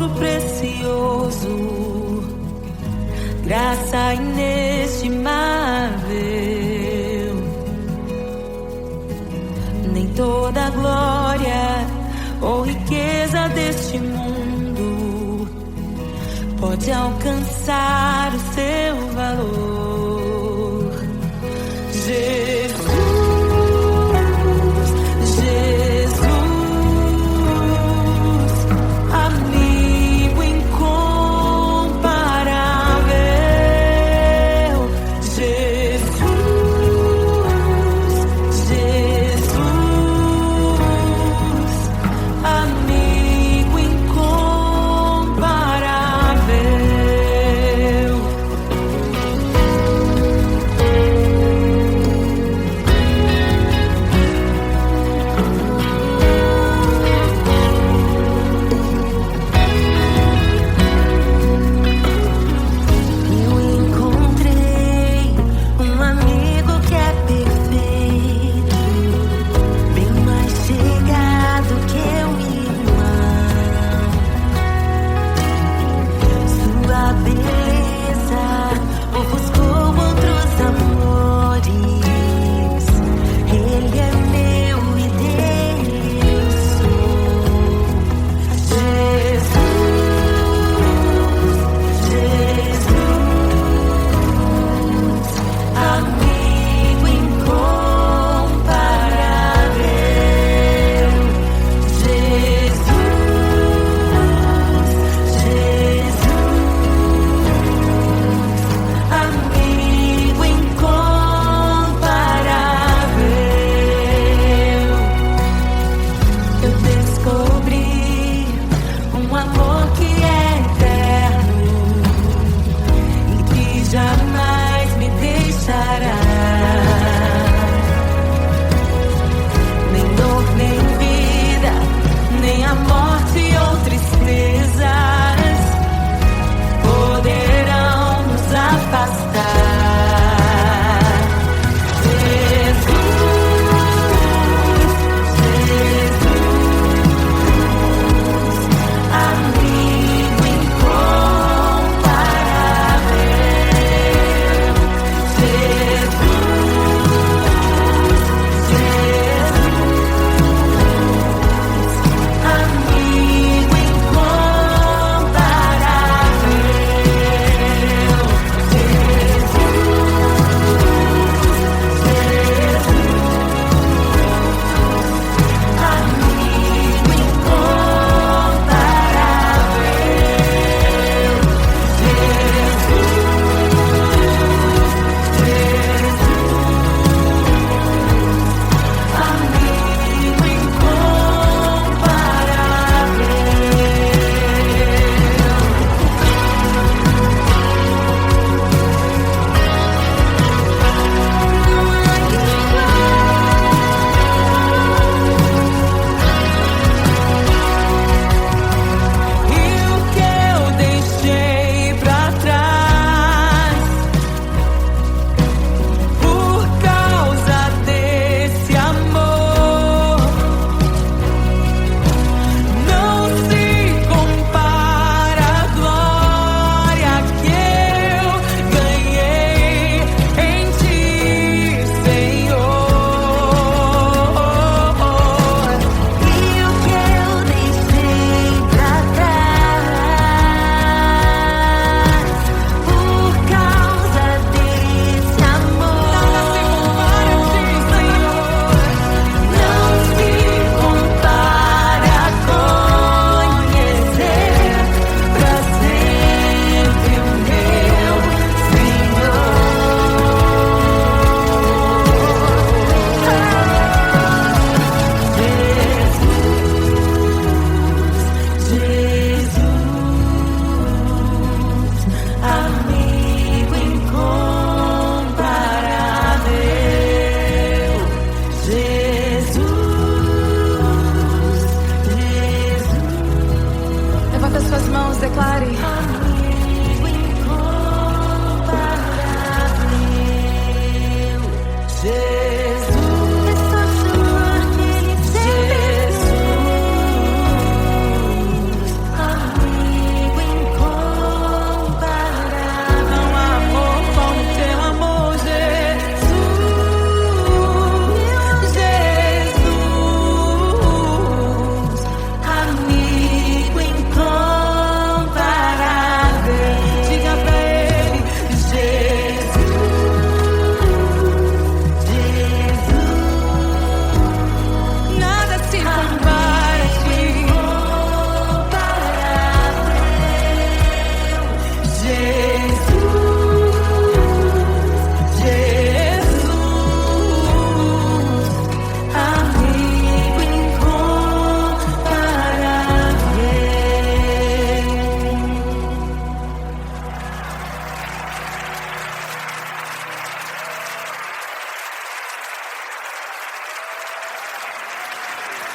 precioso, graça inestimável. Nem toda glória ou riqueza deste mundo pode alcançar o seu valor. Jesus, amigo incomparável. Jesus, amigo incomparável.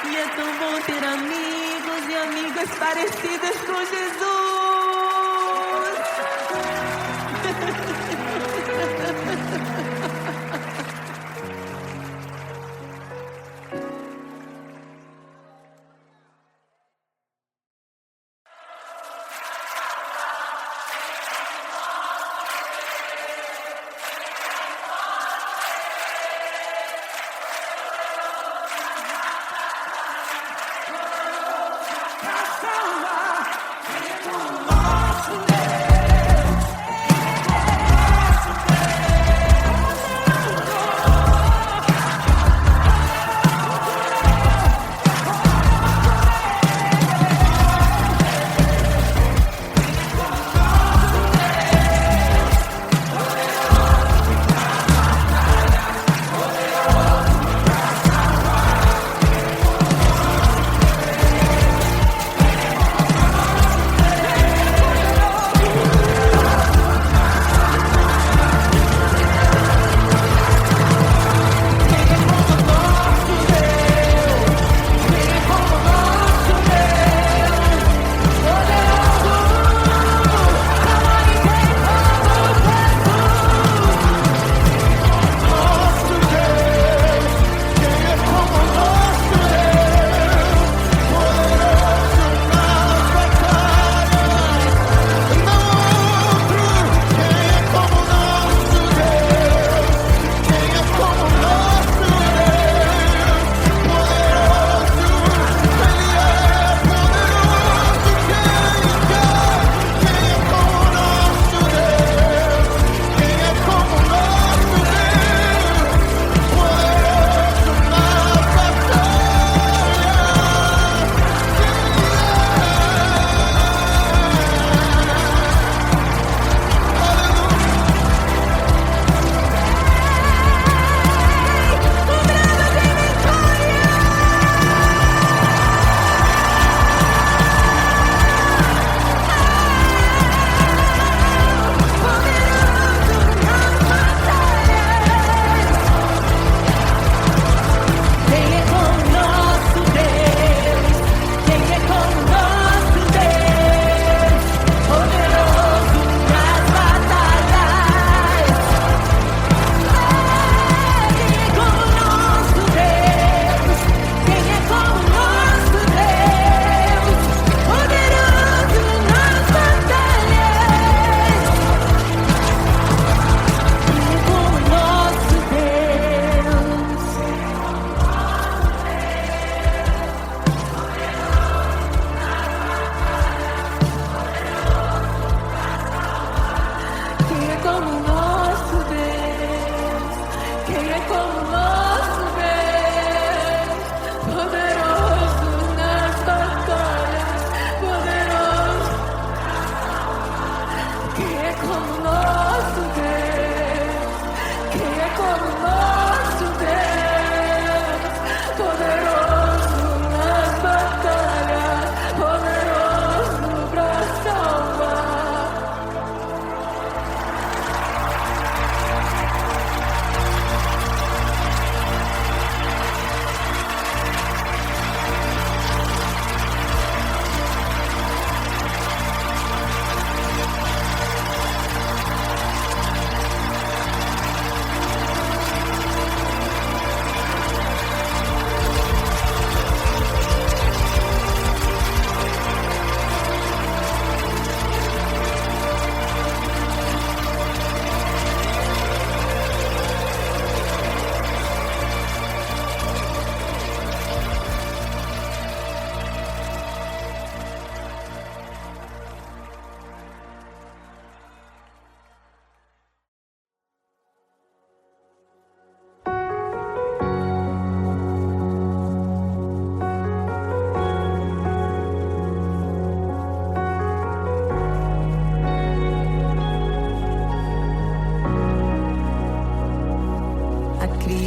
E é tão bom ter amigos e amigas parecidas com Jesus.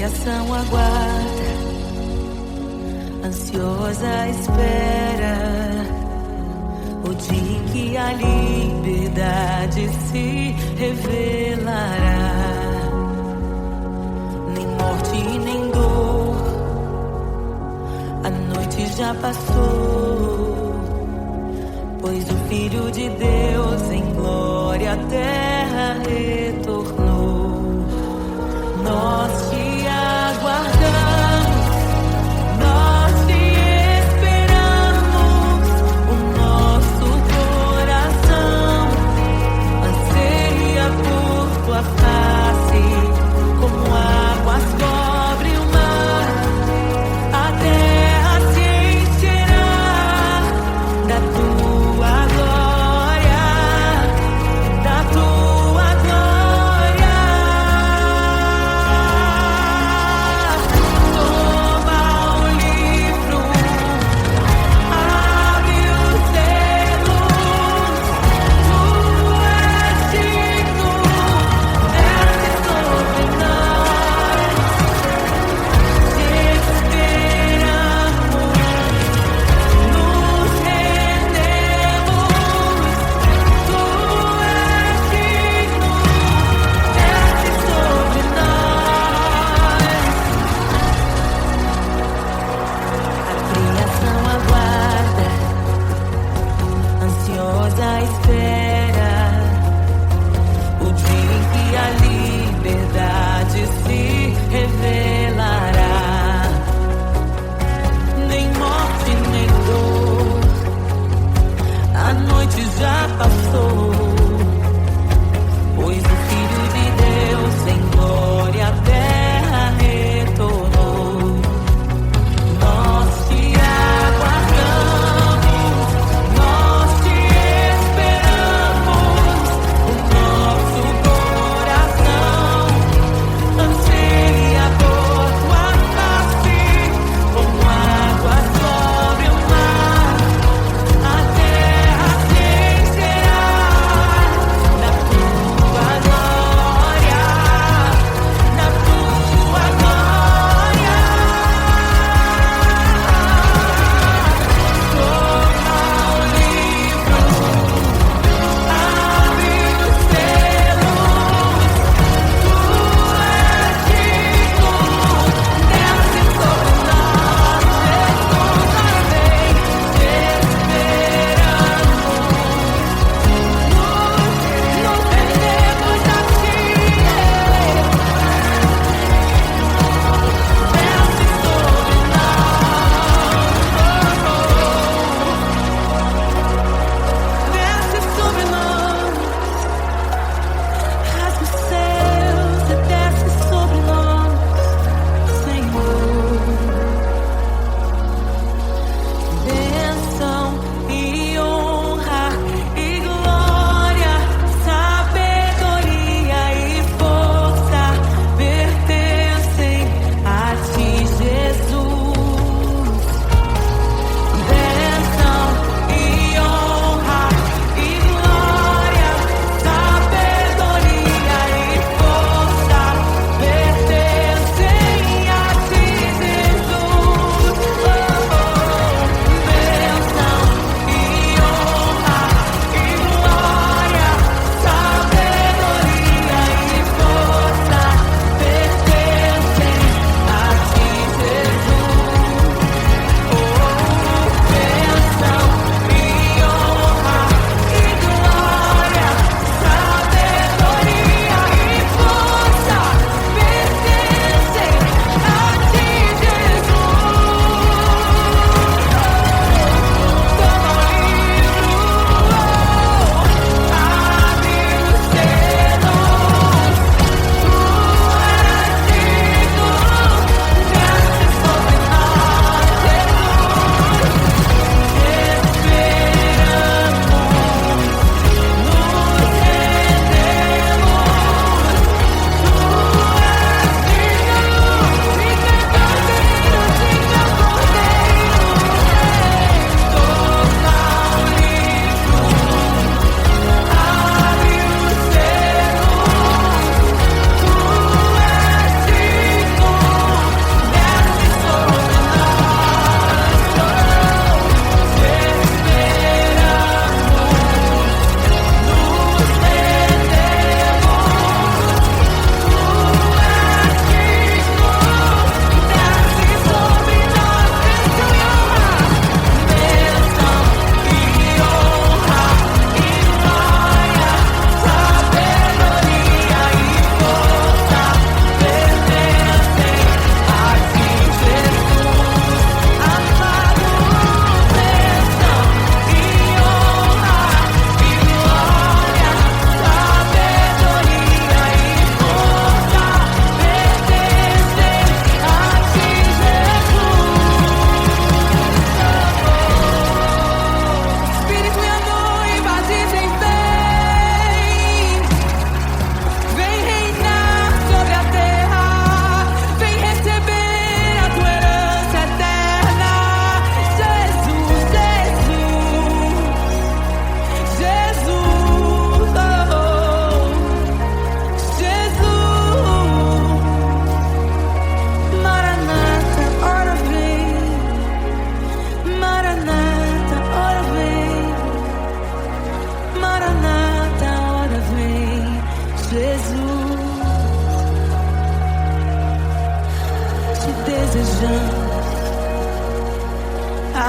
criação aguarda, ansiosa espera o dia em que a liberdade se revelará. Nem morte nem dor a noite já passou, pois o Filho de Deus em glória à terra retornou. Nós te aguardamos, nós te esperamos, o nosso coração anseia por tua face, como águas cobre o mar, a terra se encherá da tua glória, da tua glória.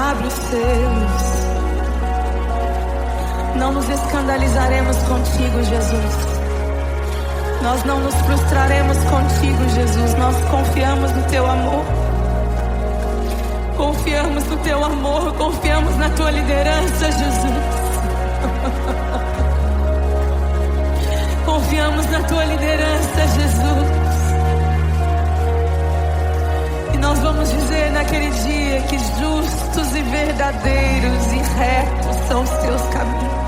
abre os selos. Não nos escandalizaremos contigo, Jesus. Nós não nos frustraremos contigo, Jesus. Nós confiamos no teu amor. Confiamos no teu amor. Confiamos na tua liderança, Jesus. Confiamos na tua liderança, Jesus. E nós vamos dizer naquele dia que justos e verdadeiros e retos são os teus caminhos.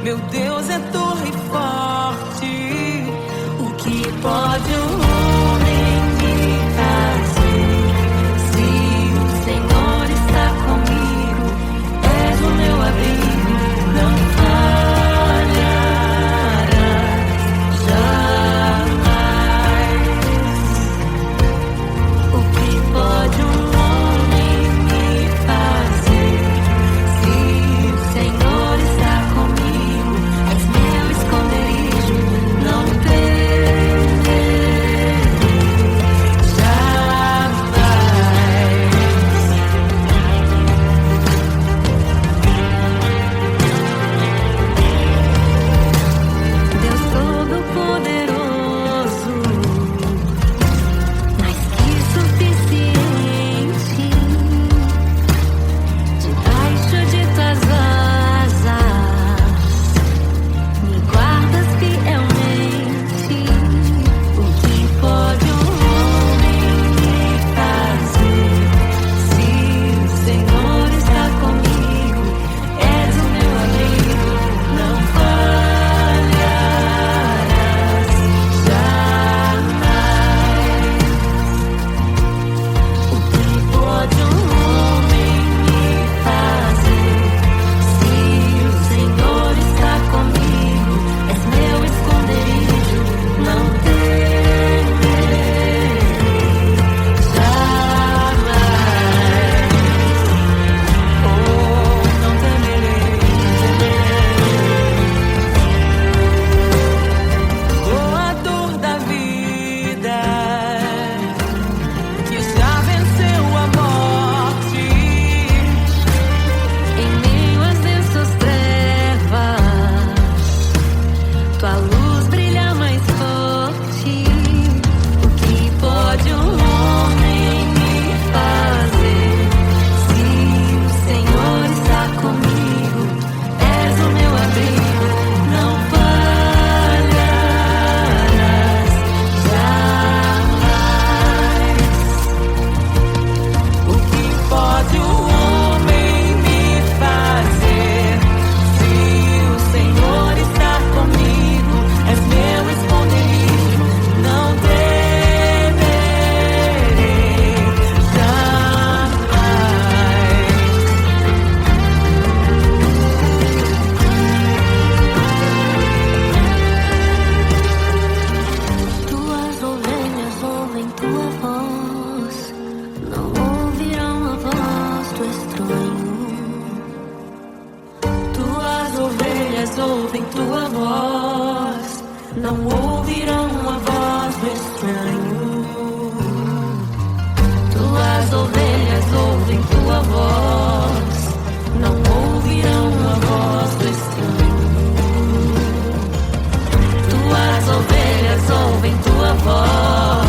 Meu Deus é torre forte. O que pode um homem me fazer? Se o Senhor está comigo, és o meu abrigo, não falharás jamais. O que pode um homem me fazer? Se o Senhor está comigo, és meu esconderijo, não temerei jamais. Deus Todo-Poderoso, mais que suficiente, debaixo de tuas asas, me guardas fielmente. O que pode um homem me fazer? Se o Senhor está comigo, és o meu abrigo, não falharás jamais. O que pode um homem me fazer? Se o Senhor está comigo, és meu esconderijo, não temerei jamais. Oh, não temerei, temerei. Oh, a dor da vida que já venceu a morte. Em meio às densas trevas, tua luz brilha mais forte. O que pode um homem me fazer? Se o Senhor está comigo, és o meu abrigo, não falharás jamais. O que pode o homem me fazer? Se o Senhor está comigo, és meu esconderijo, não temerei jamais. Tuas ovelhas ouvem tua voz, não ouvirão a voz do estranho. Tuas ovelhas ouvem tua voz, não ouvirão a voz do estranho. Tuas ovelhas ouvem tua voz, não ouvirão a voz do estranho. Tuas ovelhas ouvem tua voz,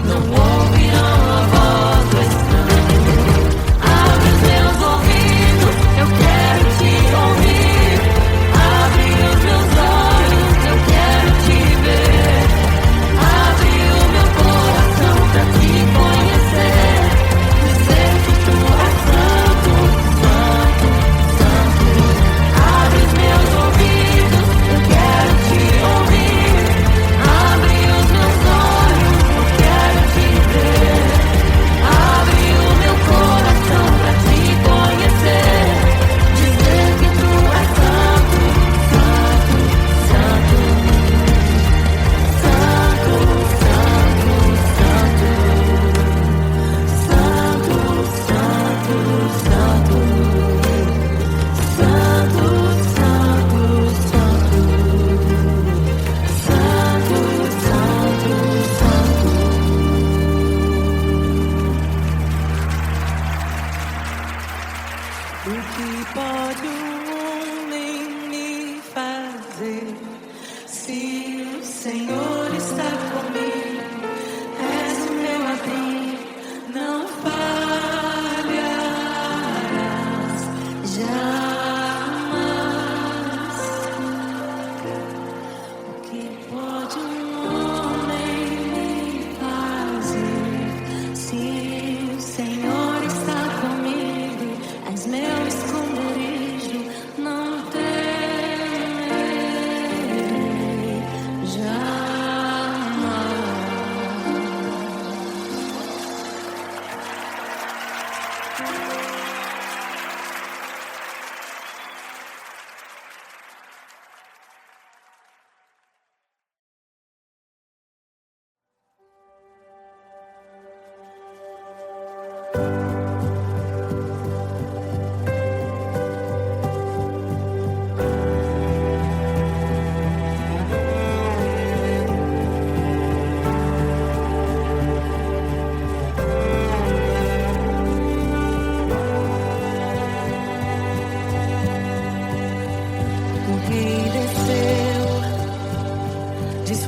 não ouvirão a voz do estranho. Abre os meus ouvidos, eu quero te ouvir. Abre os meus olhos, eu quero te ver. Abre o meu coração pra te conhecer.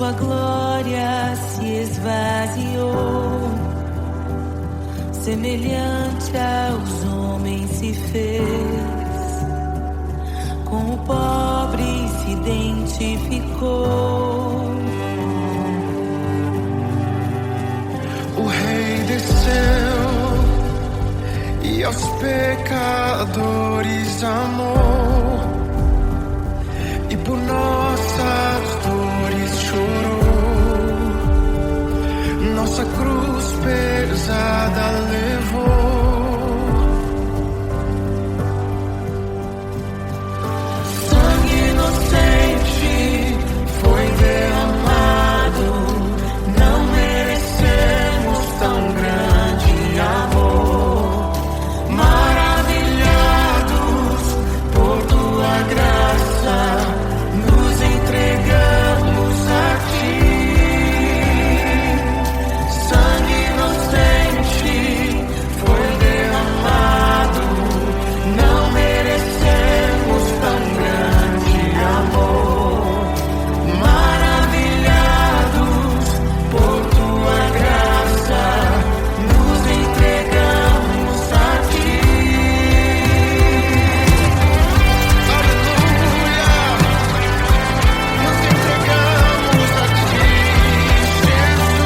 sua glória se esvaziou, semelhante aos homens se fez, com o pobre se identificou. O Rei desceu e aos pecadores amou, e por nossas dores chorou, nossa cruz pesada levou. Sangue inocente foi derramado, não merecemos tão grande amor. Maravilhados por tua graça, nos entregamos a ti. Sangue inocente foi derramado, não merecemos tão grande amor. Maravilhados por tua graça, nos entregamos a ti. Aleluia! Nos entregamos a ti, Jesus.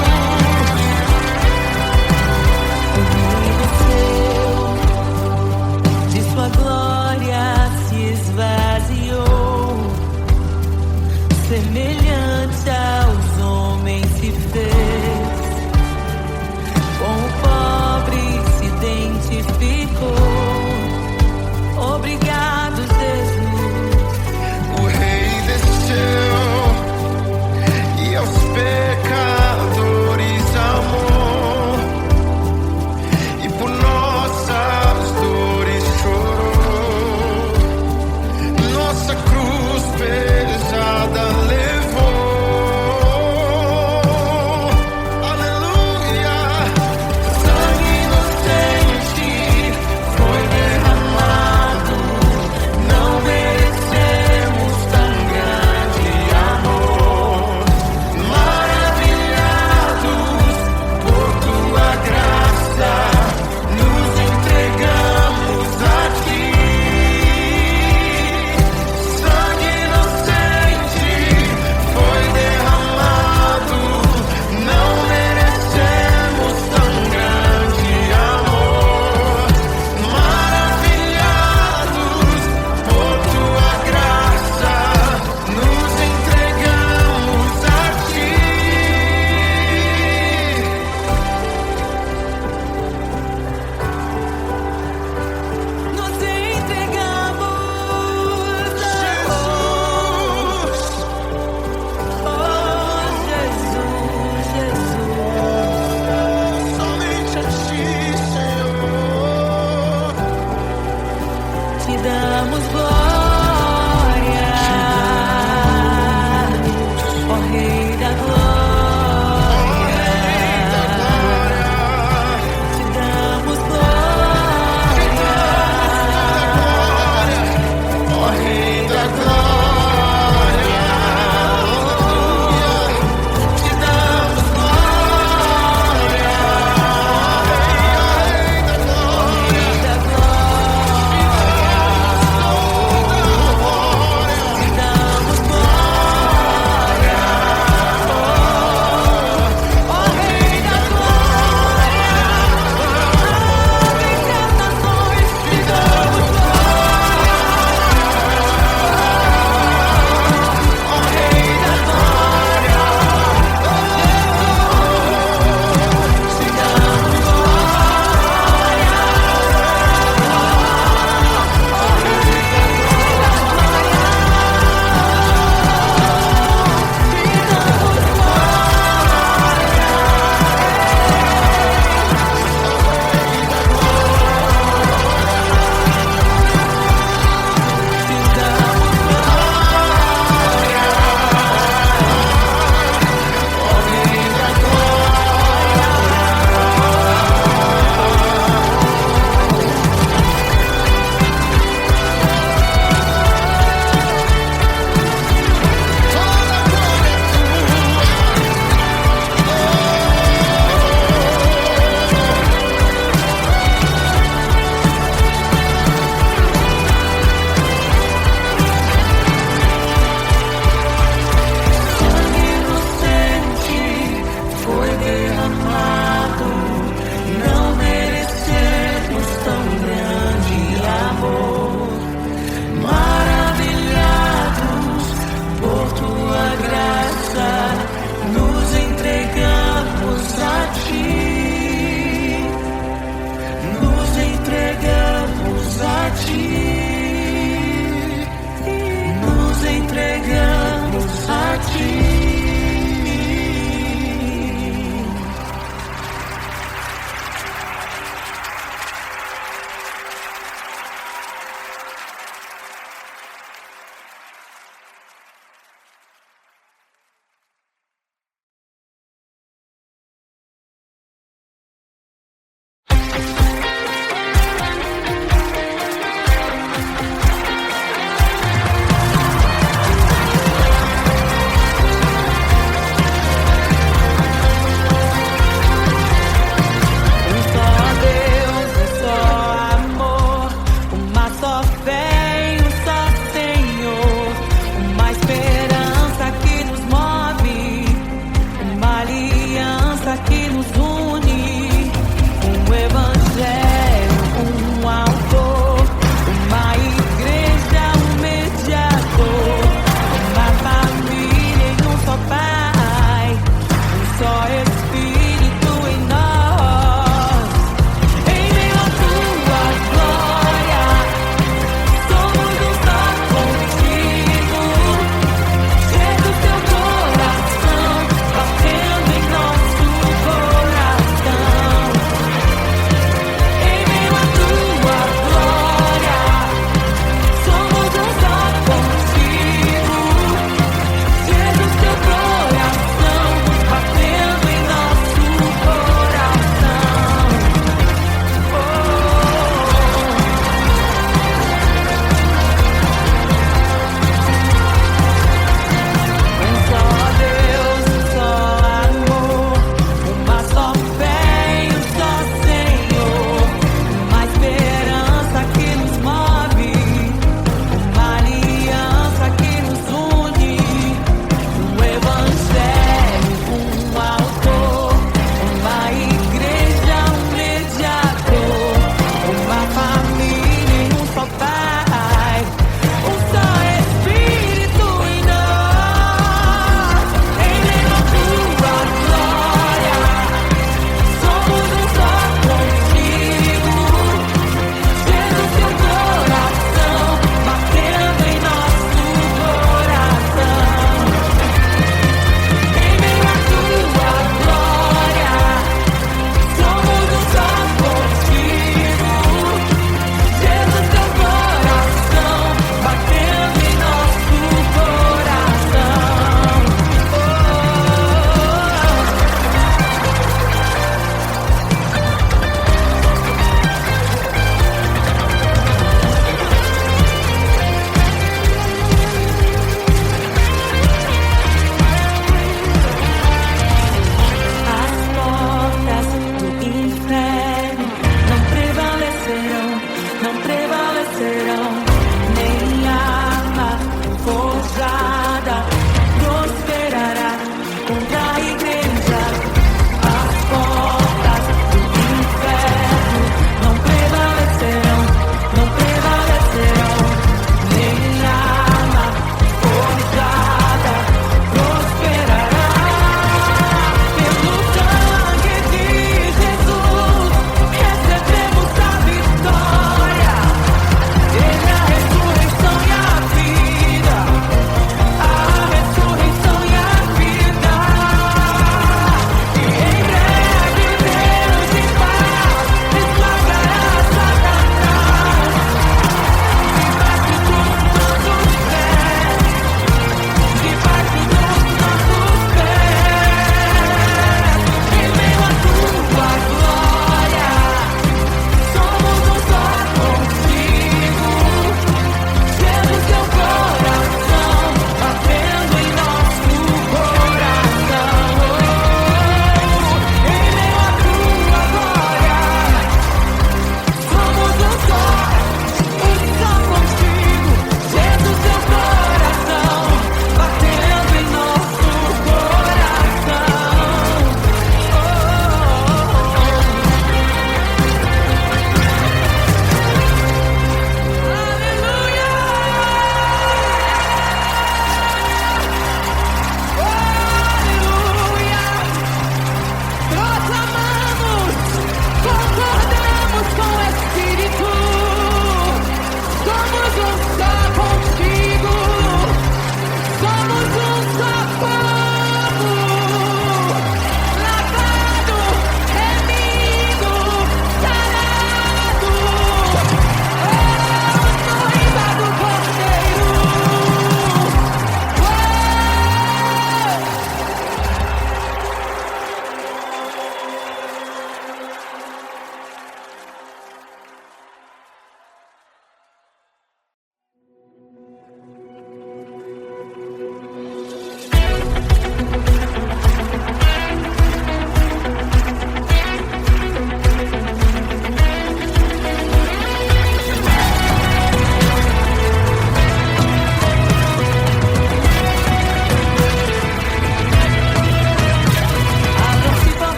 De sua glória se esvaziou, semelhante aos homens se fez, com o pobre se identificou. Obrigado, Jesus. O Rei desceu e aos pecadores amou, e por nossas dores chorou, nossa cruz pesada levou.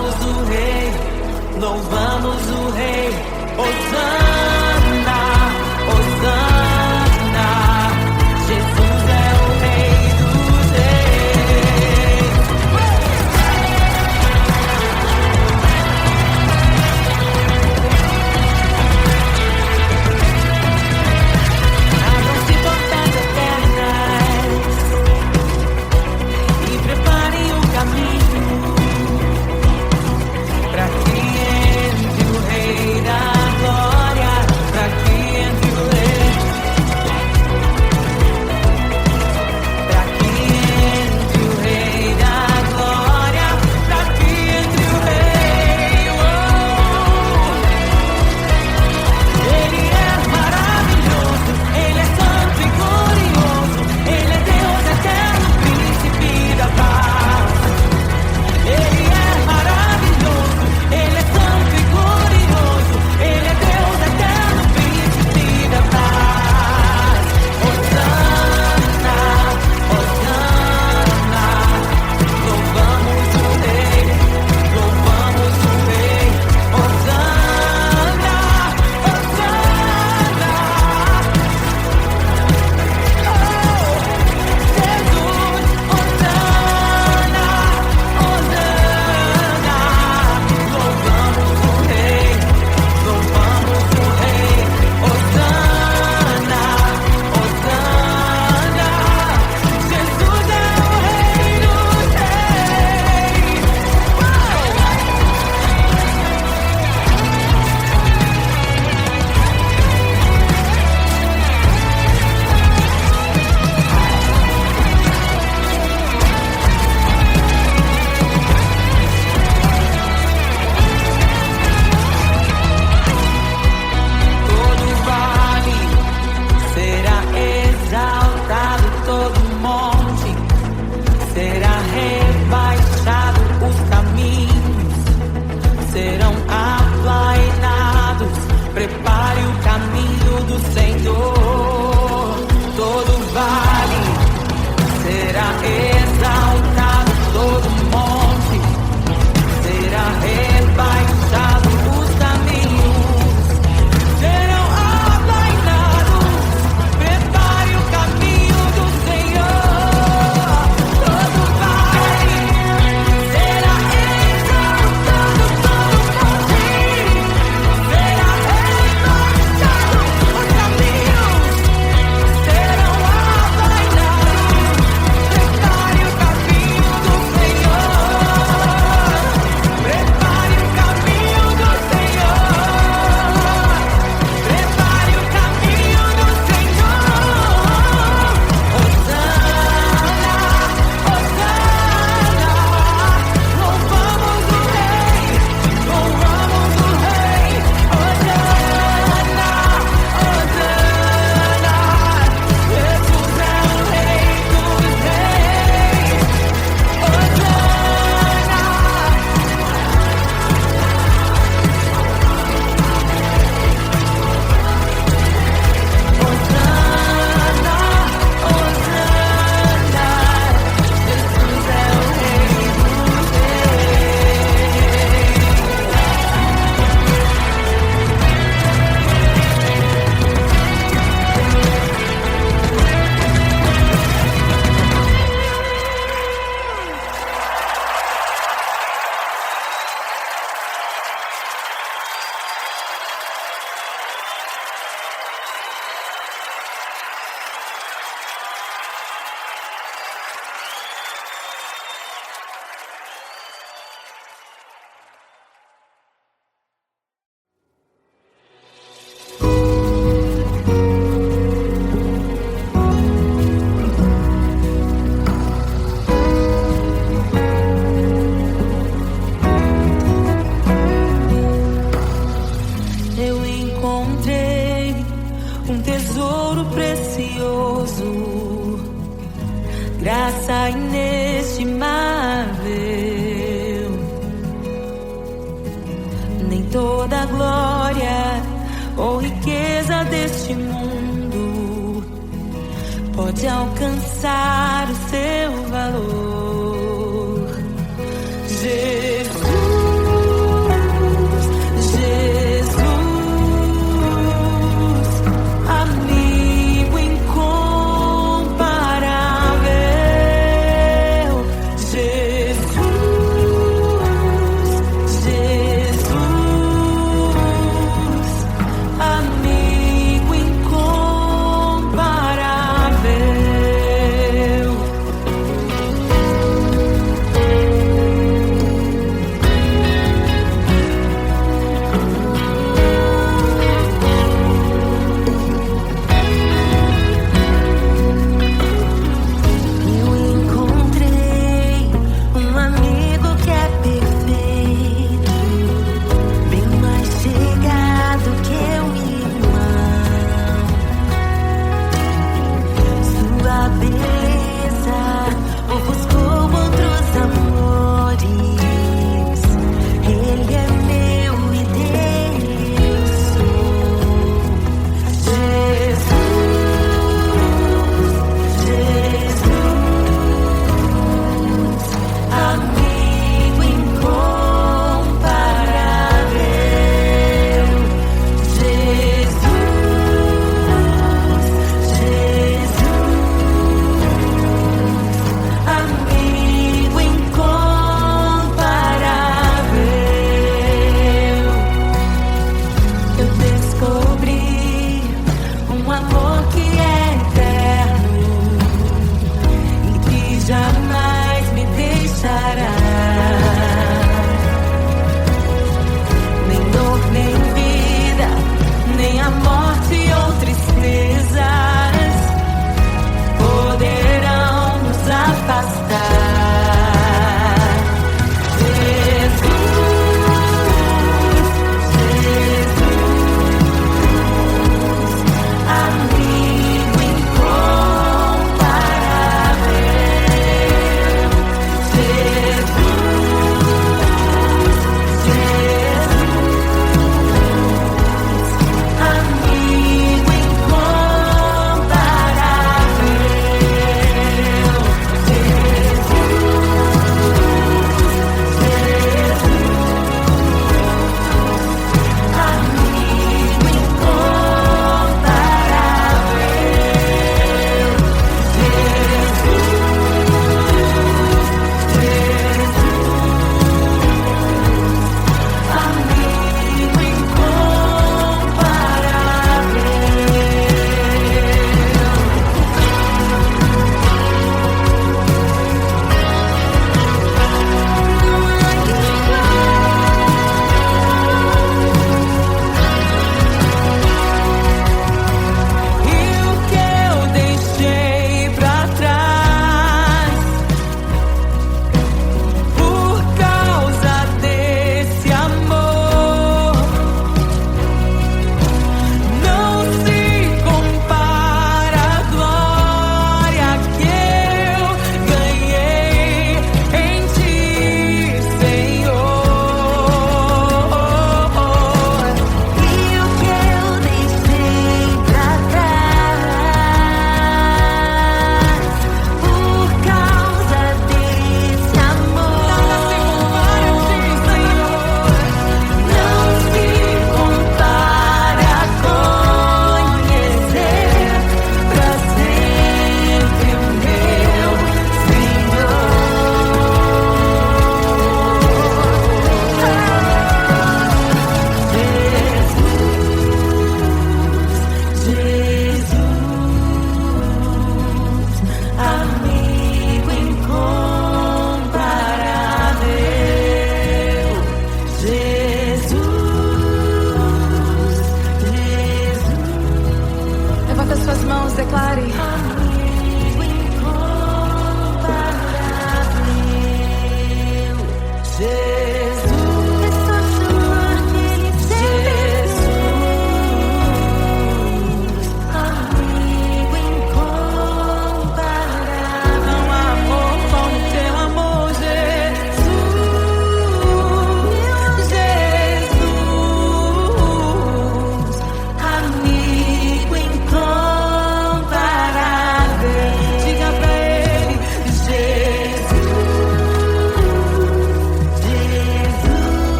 Louvamos o Rei, louvamos o Rei. Hosana, Hosana. Jesus é o Rei dos Reis. Abram-se portas eternas e preparem o caminho para que entre o Rei da Glória, para que entre o Rei, para que entre o Rei da Glória, para que entre o Rei. Ele é maravilhoso, Ele é santo e glorioso, Ele é Deus eterno, príncipe da paz. Ele é maravilhoso, Ele é santo e glorioso, Ele é Deus eterno, príncipe da paz. Hosana, Hosana. Louvamos o Rei, louvamos o Rei. Hosana, Hosana. Jesus, Hosana, Hosana. Louvamos o Rei, louvamos o Rei. Hosana, Hosana. Jesus é o Rei dos Reis. Todo vale será exaltado, todo monte será rebaixado, os caminhos serão aplainados. Prepare o caminho do Senhor. Todo vale será exaltado, todo monte será rebaixado, os caminhos serão aplainados. Prepare o caminho do Senhor. Todo vale será exaltado, todo monte será rebaixado, os caminhos serão aplainados. Prepare o caminho do Senhor. Prepare o caminho do Senhor. Prepare o caminho do Senhor. Hosana, Hosana. Louvamos o Rei, louvamos o Rei. Hosana, Hosana. Jesus é o Rei dos Reis. Hosana. Hosana, Hosana. Jesus é o Rei dos Eu encontrei um tesouro precioso, graça inestimável. Nem toda a glória ou riqueza deste mundo pode alcançar o seu valor. Jesus.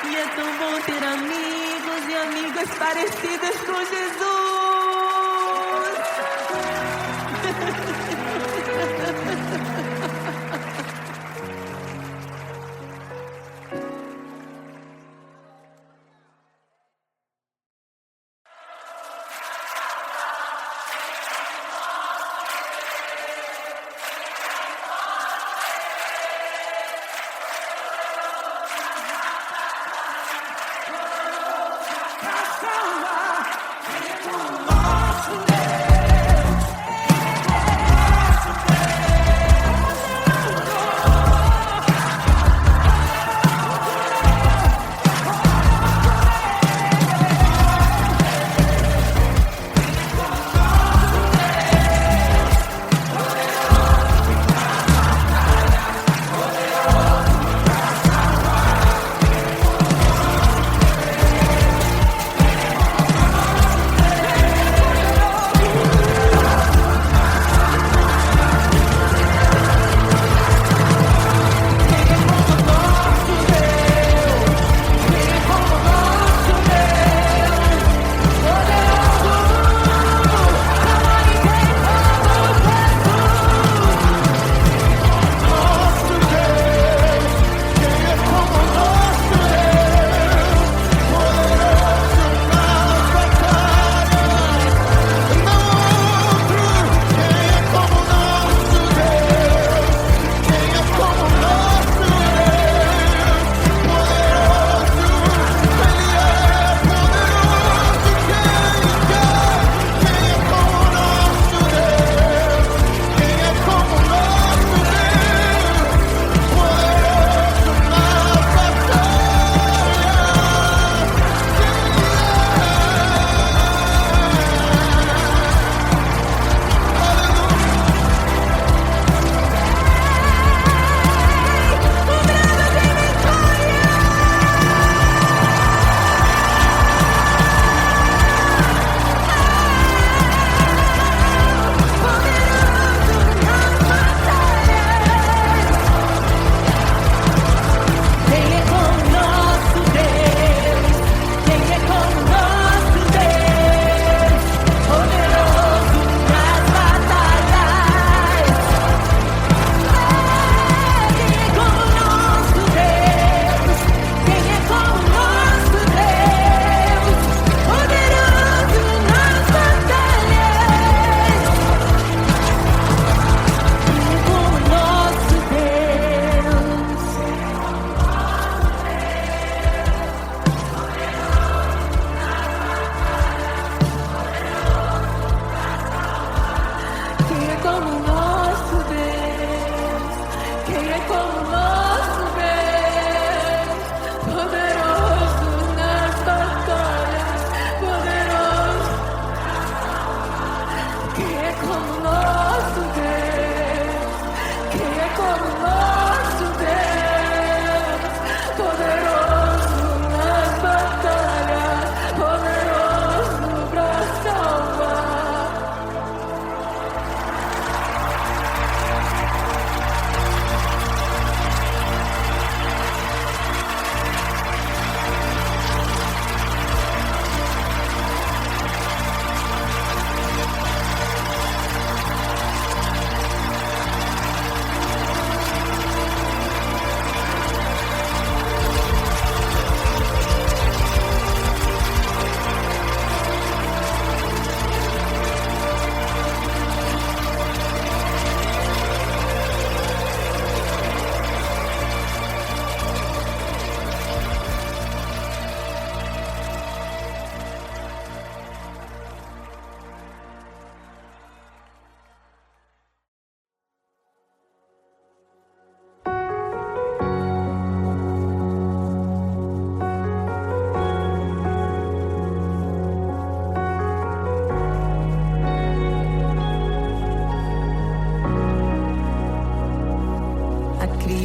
E é tão bom ter amigos e amigas parecidas com Jesus.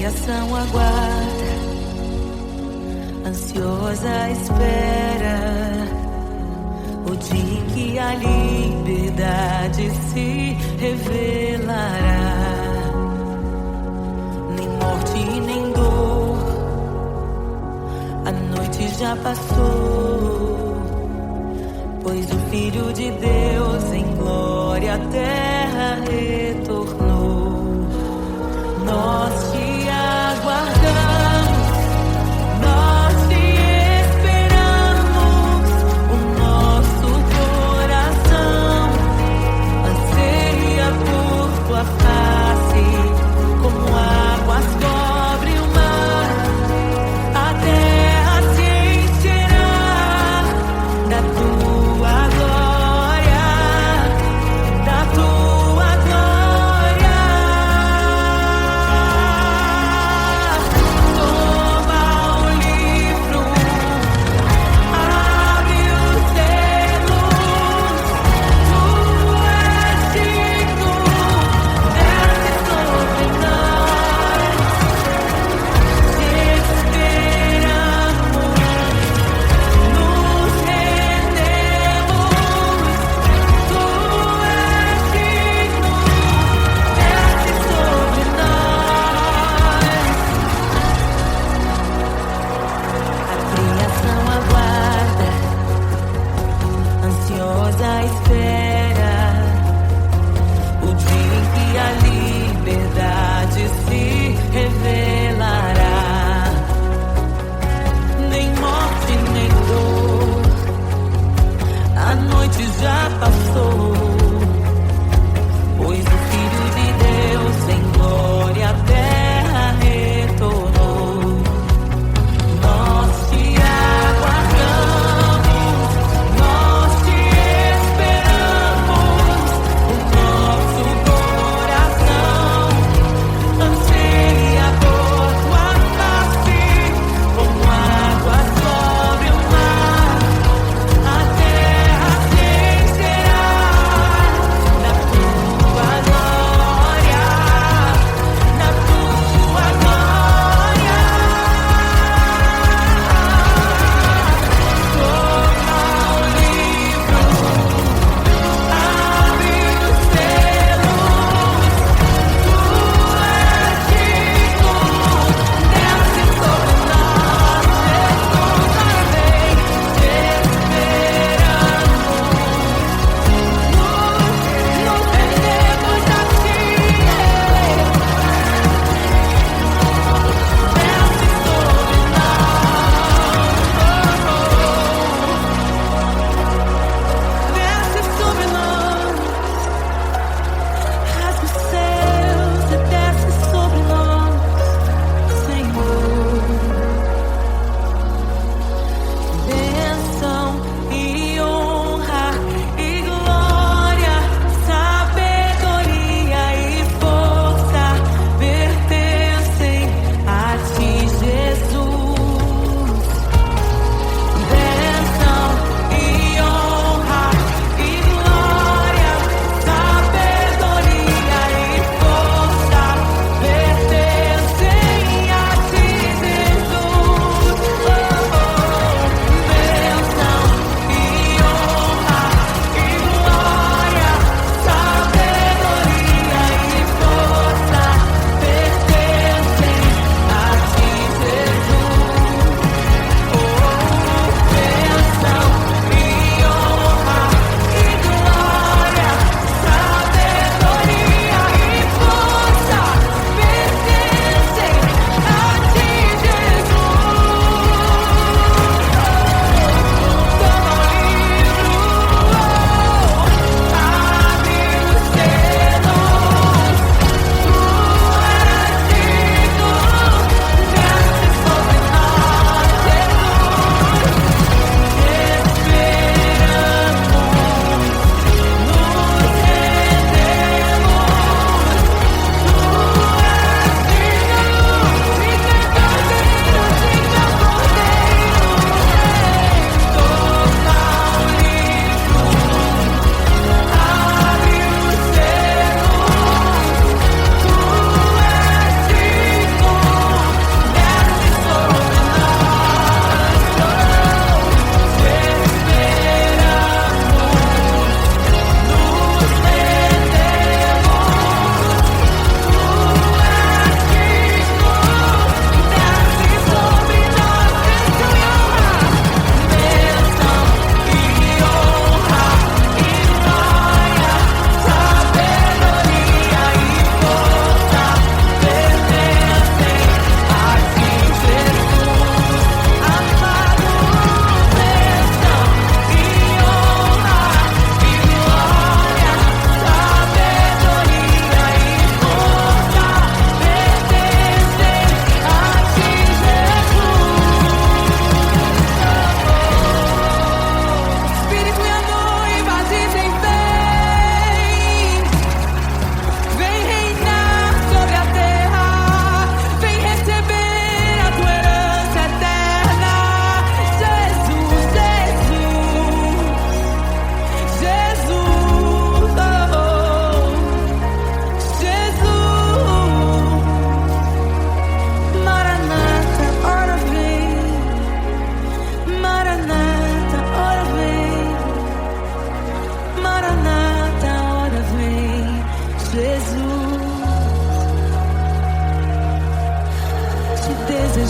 criação aguarda, ansiosa espera o dia em que a liberdade se revelará. Nem morte nem dor, a noite já passou, pois o Filho de Deus em glória à terra retornou. Nós te aguardamos, nós te esperamos, o nosso coração anseia por tua face, como águas cobrem o mar, a terra se encherá da tua glória, da tua glória.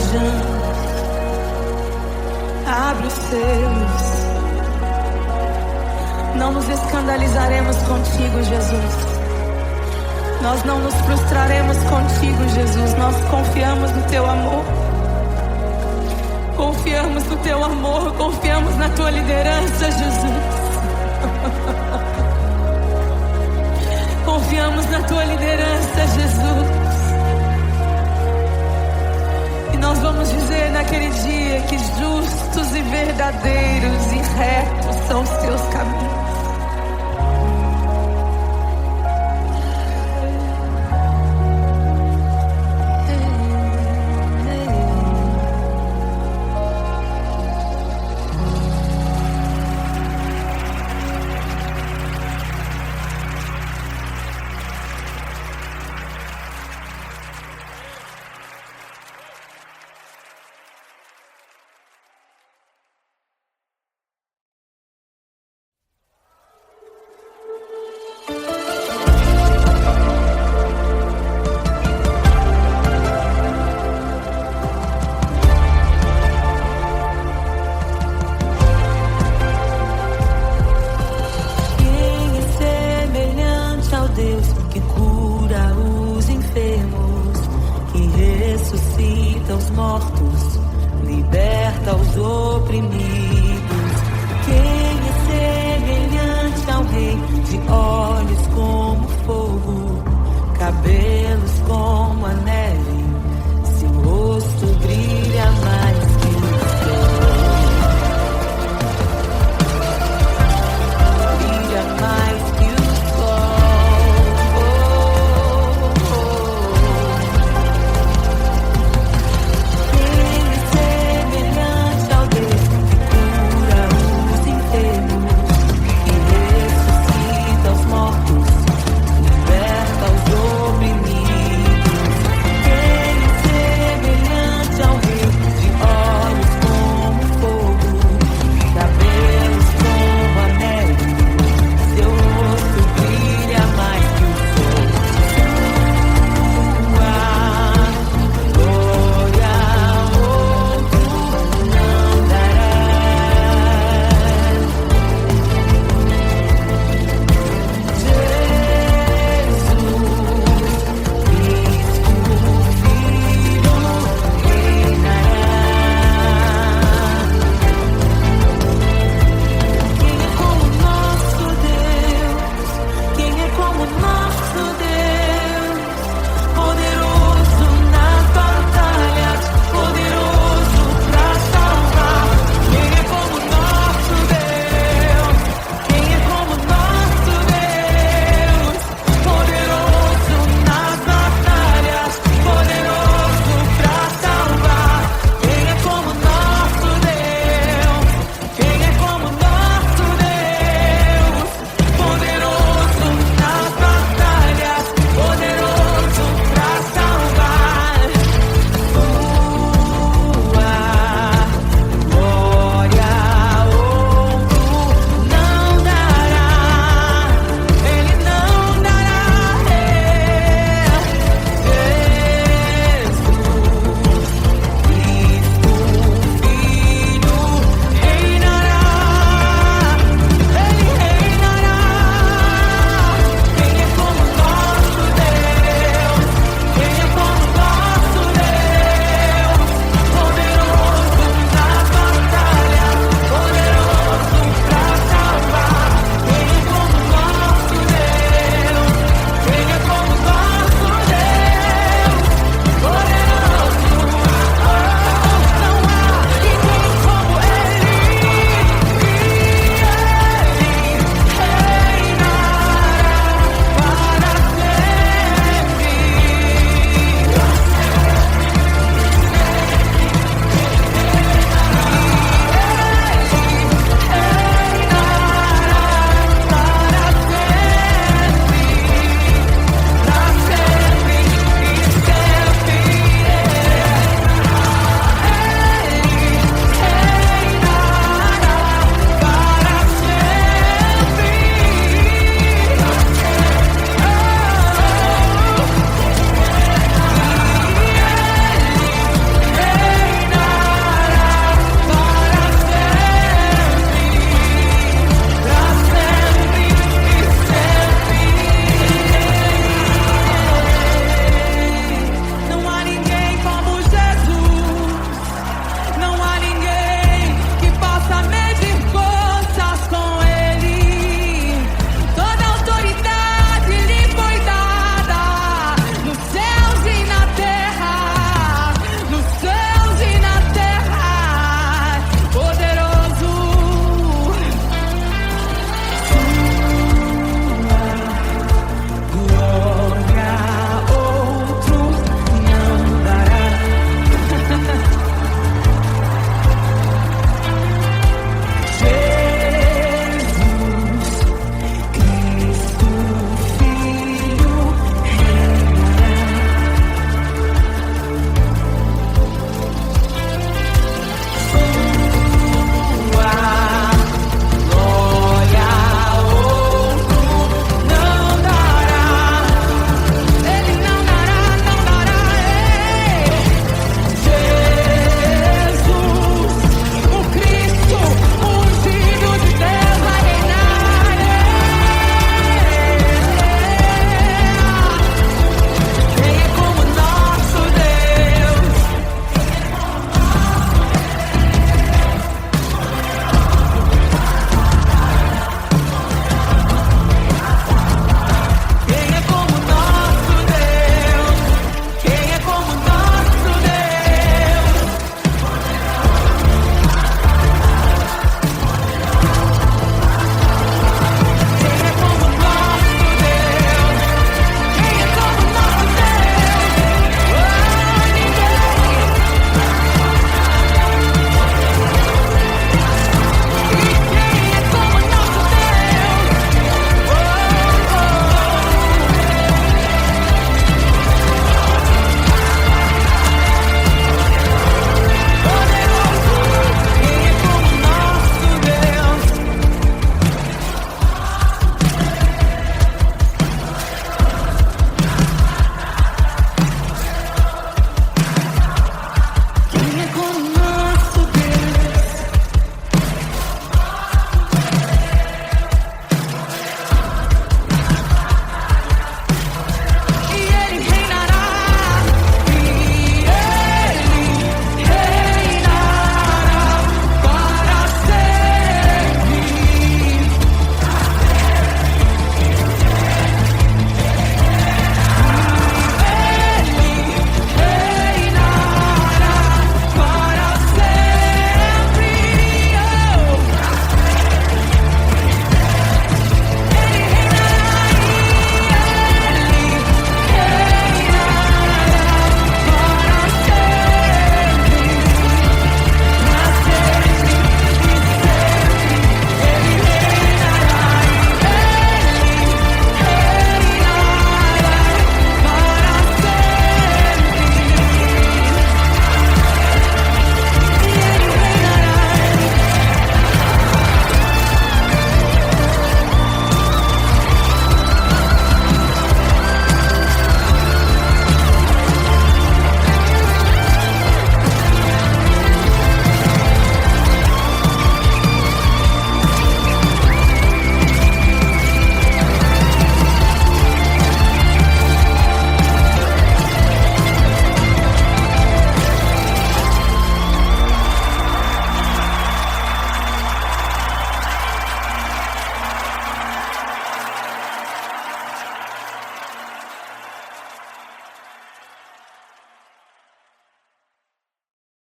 desejamos. Abre os seus. Não nos escandalizaremos contigo, Jesus. Nós não nos frustraremos contigo, Jesus. Nós confiamos no teu amor. Confiamos no teu amor. Confiamos na tua liderança, Jesus. Confiamos na tua liderança, Jesus. E nós vamos dizer naquele dia que justos e verdadeiros e retos são os teus caminhos. Os mortos, liberta os oprimidos.